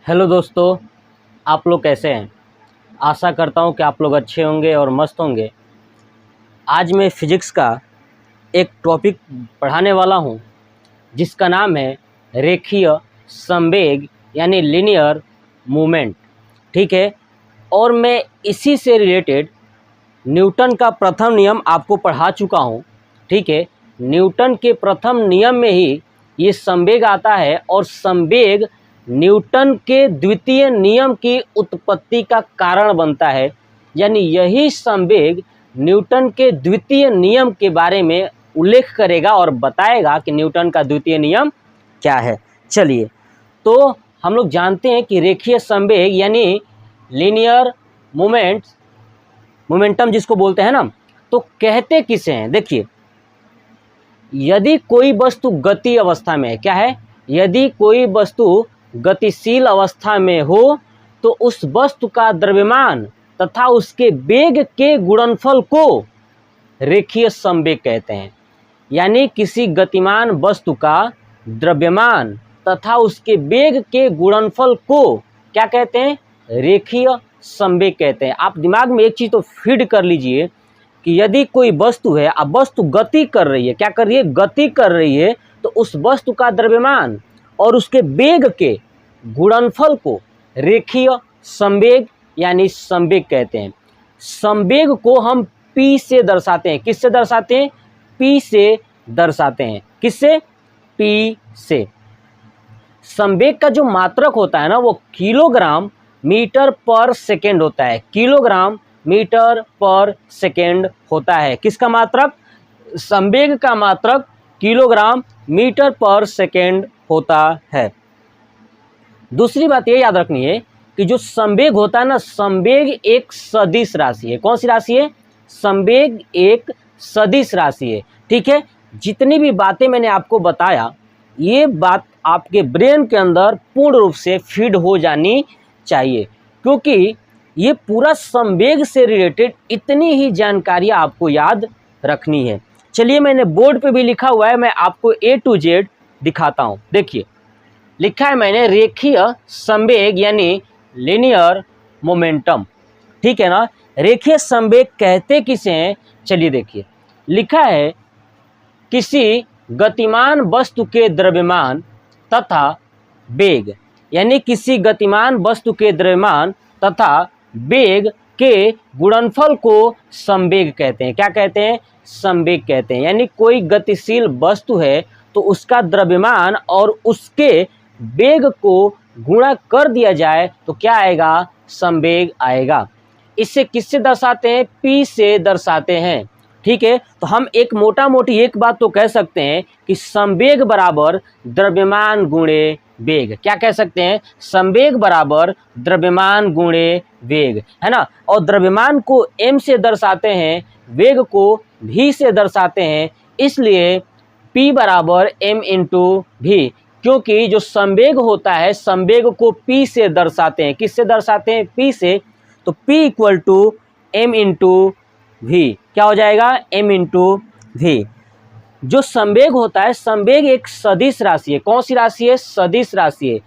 Hello दोस्तों, आप लोग कैसे हैं। आशा करता हूं कि आप लोग अच्छे होंगे और मस्त होंगे। आज मैं फिजिक्स का एक टॉपिक पढ़ाने वाला हूं जिसका नाम है रेखीय संवेग यानी लीनियर मूवमेंट। ठीक है, और मैं इसी से रिलेटेड न्यूटन का प्रथम नियम आपको पढ़ा चुका हूं। ठीक है, न्यूटन के प्रथम नियम में ही ये संवेग आता है और संवेग न्यूटन के द्वितीय नियम की उत्पत्ति का कारण बनता है। यानी यही संवेग न्यूटन के द्वितीय नियम के बारे में उल्लेख करेगा और बताएगा कि न्यूटन का द्वितीय नियम क्या है। चलिए, तो हम लोग जानते हैं कि रेखीय संवेग यानी लीनियर मोमेंटम जिसको बोलते हैं ना, तो कहते किसे हैं। देखिए, यदि कोई वस्तु गति अवस्था में है, क्या है, यदि कोई वस्तु गतिशील अवस्था में हो तो उस वस्तु का द्रव्यमान तथा उसके वेग के गुणनफल को रेखीय संवेग कहते हैं। यानी किसी गतिमान वस्तु का द्रव्यमान तथा उसके वेग के गुणनफल को क्या कहते हैं, रेखीय संवेग कहते हैं। आप दिमाग में एक चीज़ तो फीड कर लीजिए कि यदि कोई वस्तु है, अब वस्तु गति कर रही है, क्या कर रही है, गति कर रही है, तो उस वस्तु का द्रव्यमान और उसके वेग के गुणनफल को रेखीय संवेग यानी संवेग कहते हैं। संवेग को हम P से दर्शाते हैं। किससे दर्शाते हैं, P से दर्शाते हैं। किससे, P से। संवेग का जो मात्रक होता है ना, वो किलोग्राम मीटर पर सेकेंड होता है। किलोग्राम मीटर पर सेकेंड होता है। किसका मात्रक, संवेग का मात्रक किलोग्राम मीटर पर सेकेंड होता है। दूसरी बात ये याद रखनी है कि जो संवेग होता है ना, संवेग एक सदिश राशि है। कौन सी राशि है, संवेग एक सदिश राशि है। ठीक है, जितनी भी बातें मैंने आपको बताया, ये बात आपके ब्रेन के अंदर पूर्ण रूप से फीड हो जानी चाहिए, क्योंकि ये पूरा संवेग से रिलेटेड इतनी ही जानकारियाँ आपको याद रखनी है। चलिए, मैंने बोर्ड पे भी लिखा हुआ है, मैं आपको A to Z दिखाता हूँ। देखिए, लिखा है मैंने रेखीय संवेग यानी लीनियर मोमेंटम। ठीक है ना, रेखीय संवेग कहते किसे हैं। चलिए देखिए, लिखा है किसी गतिमान वस्तु के द्रव्यमान तथा वेग, यानी किसी गतिमान वस्तु के द्रव्यमान तथा वेग के गुणनफल को संवेग कहते हैं। क्या कहते हैं, संवेग कहते हैं। यानी कोई गतिशील वस्तु है तो उसका द्रव्यमान और उसके वेग को गुणा कर दिया जाए तो क्या आएगा, संवेग आएगा। इसे किससे दर्शाते हैं, P से दर्शाते हैं। ठीक है, तो हम एक मोटा मोटी एक बात तो कह सकते हैं कि संवेग बराबर द्रव्यमान गुणे वेग। क्या कह सकते हैं, संवेग बराबर द्रव्यमान गुणे वेग, है ना। और द्रव्यमान को m से दर्शाते हैं, वेग को v से दर्शाते हैं, इसलिए P बराबर m इंटू v। क्योंकि जो संवेग होता है, संवेग को P से दर्शाते हैं। किससे दर्शाते हैं, P से। तो P equal to m into v, क्या हो जाएगा, m इंटू v। जो संवेग होता है, संवेग एक सदिश राशि है। कौन सी राशि है, सदिश राशि है।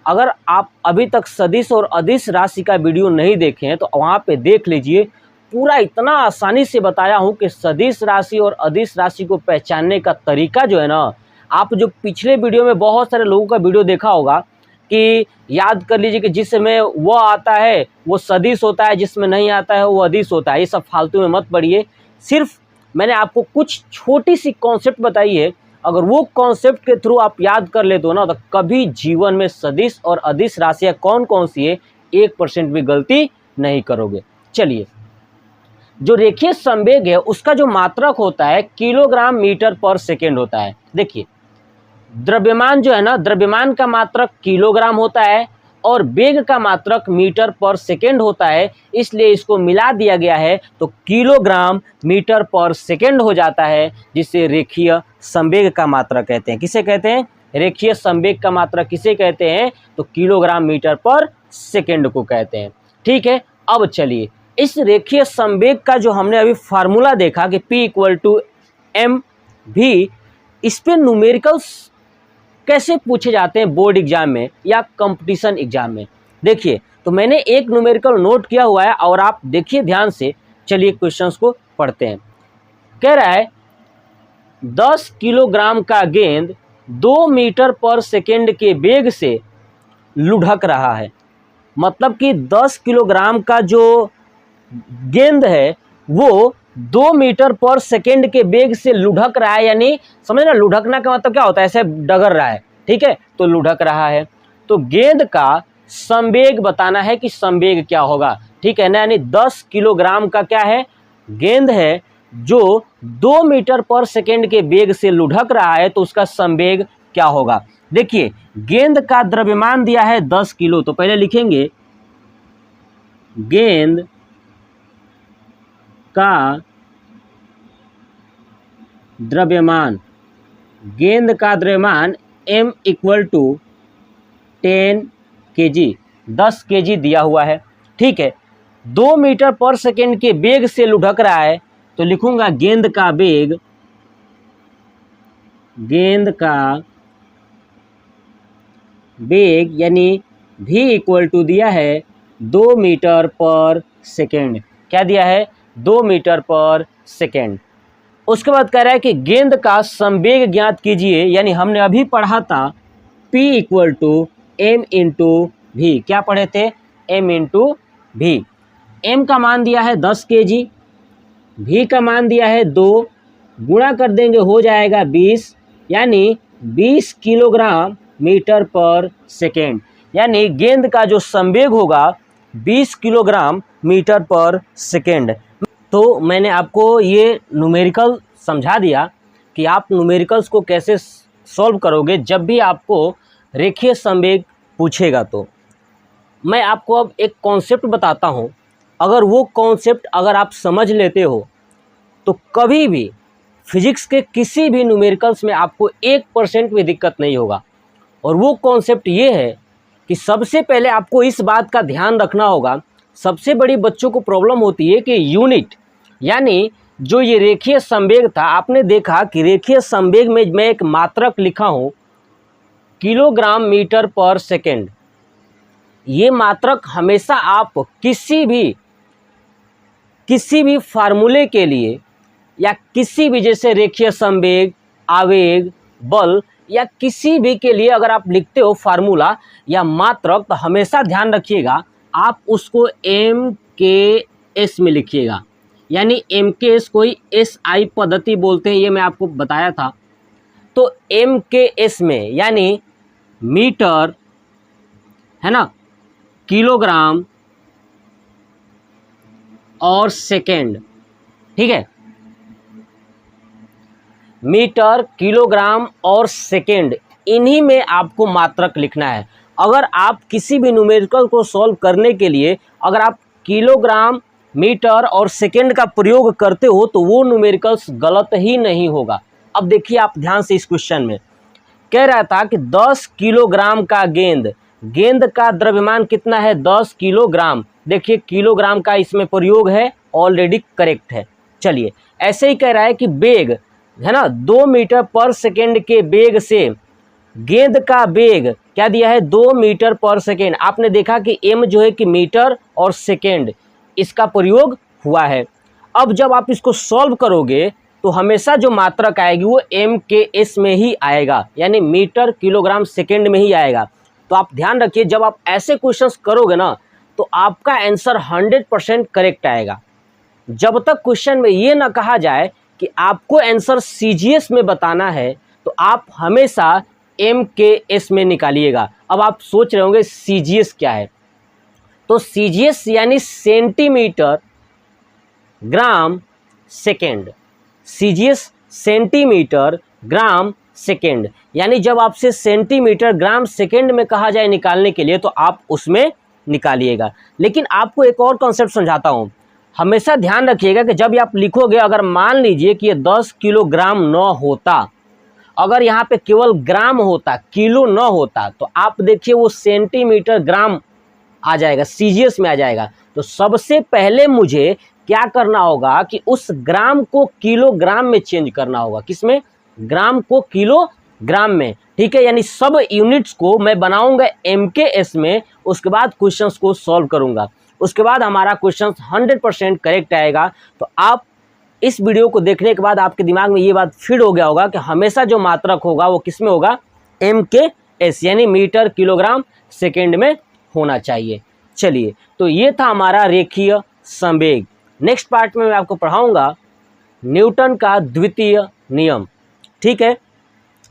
अगर आप अभी तक सदिश और अदिश राशि का वीडियो नहीं देखे हैं तो वहाँ पे देख लीजिए। पूरा इतना आसानी से बताया हूँ कि सदिश राशि और अदिश राशि को पहचानने का तरीका जो है ना, आप जो पिछले वीडियो में बहुत सारे लोगों का वीडियो देखा होगा कि याद कर लीजिए कि जिसमें वो आता है वो सदिश होता है, जिसमें नहीं आता है वो अदिश होता है। ये सब फालतू में मत पढ़िए। सिर्फ मैंने आपको कुछ छोटी सी कॉन्सेप्ट बताई है, अगर वो कॉन्सेप्ट के थ्रू आप याद कर लेते हो ना, तो कभी जीवन में सदिश और अदिश राशियाँ कौन कौन सी है 1% भी गलती नहीं करोगे। चलिए, जो रेखीय संवेग है उसका जो मात्रक होता है किलोग्राम मीटर पर सेकेंड होता है। देखिए, द्रव्यमान जो है ना, द्रव्यमान का मात्रक किलोग्राम होता है और वेग का मात्रक मीटर पर सेकेंड होता है, इसलिए इसको मिला दिया गया है तो किलोग्राम मीटर पर सेकेंड हो जाता है, जिसे रेखीय संवेग का मात्रक कहते हैं। किसे कहते हैं, रेखीय संवेग का मात्रक किसे कहते हैं, तो किलोग्राम मीटर पर सेकेंड को कहते हैं। ठीक है, अब चलिए, इस रेखीय संवेग का जो हमने अभी फार्मूला देखा कि P equal to m v, इस पे न्यूमेरिकल कैसे पूछे जाते हैं बोर्ड एग्जाम में या कंपटीशन एग्जाम में। देखिए, तो मैंने एक न्यूमेरिकल नोट किया हुआ है और आप देखिए ध्यान से। चलिए क्वेश्चंस को पढ़ते हैं। कह रहा है 10 किलोग्राम का गेंद 2 मीटर पर सेकेंड के वेग से लुढ़क रहा है। मतलब कि 10 किलोग्राम का जो गेंद है वो 2 मीटर पर सेकेंड के वेग से लुढ़क रहा है। यानी समझ ना, लुढ़कना का मतलब क्या होता है, ऐसे डगर रहा है, ठीक है, तो लुढ़क रहा है। तो गेंद का संवेग बताना है कि संवेग क्या होगा, ठीक है ना। यानी 10 किलोग्राम का क्या है, गेंद है जो 2 मीटर पर सेकेंड के वेग से लुढ़क रहा है, तो उसका संवेग क्या होगा। देखिए, गेंद का द्रव्यमान दिया है 10 किलो, तो पहले लिखेंगे गेंद का द्रव्यमान, गेंद का द्रव्यमान m equal to 10 kg, 10 kg दिया हुआ है, ठीक है। 2 मीटर पर सेकेंड के वेग से लुढ़क रहा है, तो लिखूंगा गेंद का वेग, गेंद का वेग यानी v इक्वल टू दिया है 2 मीटर पर सेकेंड। क्या दिया है, 2 मीटर पर सेकेंड। उसके बाद कह रहा है कि गेंद का संवेग ज्ञात कीजिए। यानी हमने अभी पढ़ा था p equal to m into v। क्या पढ़े थे, m इंटू v। m का मान दिया है 10 kg, v का मान दिया है 2, गुणा कर देंगे हो जाएगा 20, यानी 20 किलोग्राम मीटर पर सेकेंड। यानी गेंद का जो संवेग होगा 20 किलोग्राम मीटर पर सेकेंड। तो मैंने आपको ये न्यूमेरिकल समझा दिया कि आप न्यूमेरिकल्स को कैसे सॉल्व करोगे जब भी आपको रेखीय संवेग पूछेगा। तो मैं आपको अब एक कॉन्सेप्ट बताता हूँ। अगर वो कॉन्सेप्ट अगर आप समझ लेते हो तो कभी भी फिजिक्स के किसी भी न्यूमेरिकल्स में आपको 1% भी दिक्कत नहीं होगा। और वो कॉन्सेप्ट ये है कि सबसे पहले आपको इस बात का ध्यान रखना होगा। सबसे बड़ी बच्चों को प्रॉब्लम होती है कि यूनिट, यानी जो ये रेखीय संवेग था, आपने देखा कि रेखीय संवेग में मैं एक मात्रक लिखा हूँ किलोग्राम मीटर पर सेकेंड। ये मात्रक हमेशा आप किसी भी फार्मूले के लिए या किसी भी, जैसे रेखीय संवेग, आवेग, बल या किसी भी के लिए अगर आप लिखते हो फार्मूला या मात्रक, तो हमेशा ध्यान रखिएगा आप उसको MKS में लिखिएगा। यानी MKS कोई SI पद्धति बोलते हैं, ये मैं आपको बताया था। तो MKS में यानी मीटर है ना, किलोग्राम और सेकेंड, ठीक है, मीटर, किलोग्राम और सेकेंड, इन्हीं में आपको मात्रक लिखना है। अगर आप किसी भी न्यूमेरिकल को सॉल्व करने के लिए अगर आप किलोग्राम, मीटर और सेकेंड का प्रयोग करते हो तो वो न्यूमेरिकल्स गलत ही नहीं होगा। अब देखिए आप ध्यान से, इस क्वेश्चन में कह रहा था कि 10 किलोग्राम का गेंद, गेंद का द्रव्यमान कितना है, 10 किलोग्राम। देखिए किलोग्राम का इसमें प्रयोग है, ऑलरेडी करेक्ट है। चलिए, ऐसे ही कह रहा है कि वेग है ना, 2 मीटर पर सेकेंड के वेग से गेंद का वेग क्या दिया है, 2 मीटर पर सेकेंड। आपने देखा कि m जो है कि मीटर और सेकेंड, इसका प्रयोग हुआ है। अब जब आप इसको सॉल्व करोगे तो हमेशा जो मात्रक आएगी वो MKS में ही आएगा, यानी मीटर, किलोग्राम, सेकेंड में ही आएगा। तो आप ध्यान रखिए, जब आप ऐसे क्वेश्चंस करोगे ना तो आपका आंसर 100% करेक्ट आएगा। जब तक क्वेश्चन में ये ना कहा जाए कि आपको आंसर CGS में बताना है, तो आप हमेशा MKS में निकालिएगा। अब आप सोच रहे होंगे CGS क्या है, तो CGS यानी centimetre gram second. CGS centimetre gram second, यानी जब आपसे सेंटीमीटर ग्राम सेकेंड में कहा जाए निकालने के लिए तो आप उसमें निकालिएगा। लेकिन आपको एक और कॉन्सेप्ट समझाता हूँ। हमेशा ध्यान रखिएगा कि जब आप लिखोगे, अगर मान लीजिए कि ये 10 किलोग्राम न होता, अगर यहाँ पे केवल ग्राम होता, किलो न होता, तो आप देखिए वो सेंटीमीटर ग्राम आ जाएगा, CGS में आ जाएगा। तो सबसे पहले मुझे क्या करना होगा कि उस ग्राम को किलोग्राम में चेंज करना होगा। किसमें, ग्राम को किलो ग्राम में, ठीक है। यानी सब यूनिट्स को मैं बनाऊंगा MKS में, उसके बाद क्वेश्चंस को सॉल्व करूंगा, उसके बाद हमारा क्वेश्चन 100% करेक्ट आएगा। तो आप इस वीडियो को देखने के बाद आपके दिमाग में ये बात फिट हो गया होगा कि हमेशा जो मात्रक होगा वो किस में होगा, MKS यानी मीटर किलोग्राम सेकेंड में होना चाहिए। चलिए, तो ये था हमारा रेखीय संवेग। नेक्स्ट पार्ट में मैं आपको पढ़ाऊंगा न्यूटन का द्वितीय नियम, ठीक है।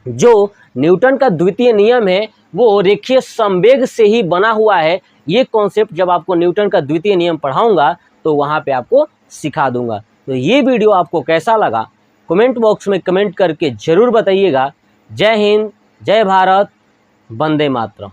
जो न्यूटन का द्वितीय नियम है वो रेखीय संवेग से ही बना हुआ है। ये कॉन्सेप्ट जब आपको न्यूटन का द्वितीय नियम पढ़ाऊंगा तो वहाँ पे आपको सिखा दूंगा। तो ये वीडियो आपको कैसा लगा कमेंट बॉक्स में कमेंट करके ज़रूर बताइएगा। जय हिंद, जय भारत, वंदे मातरम।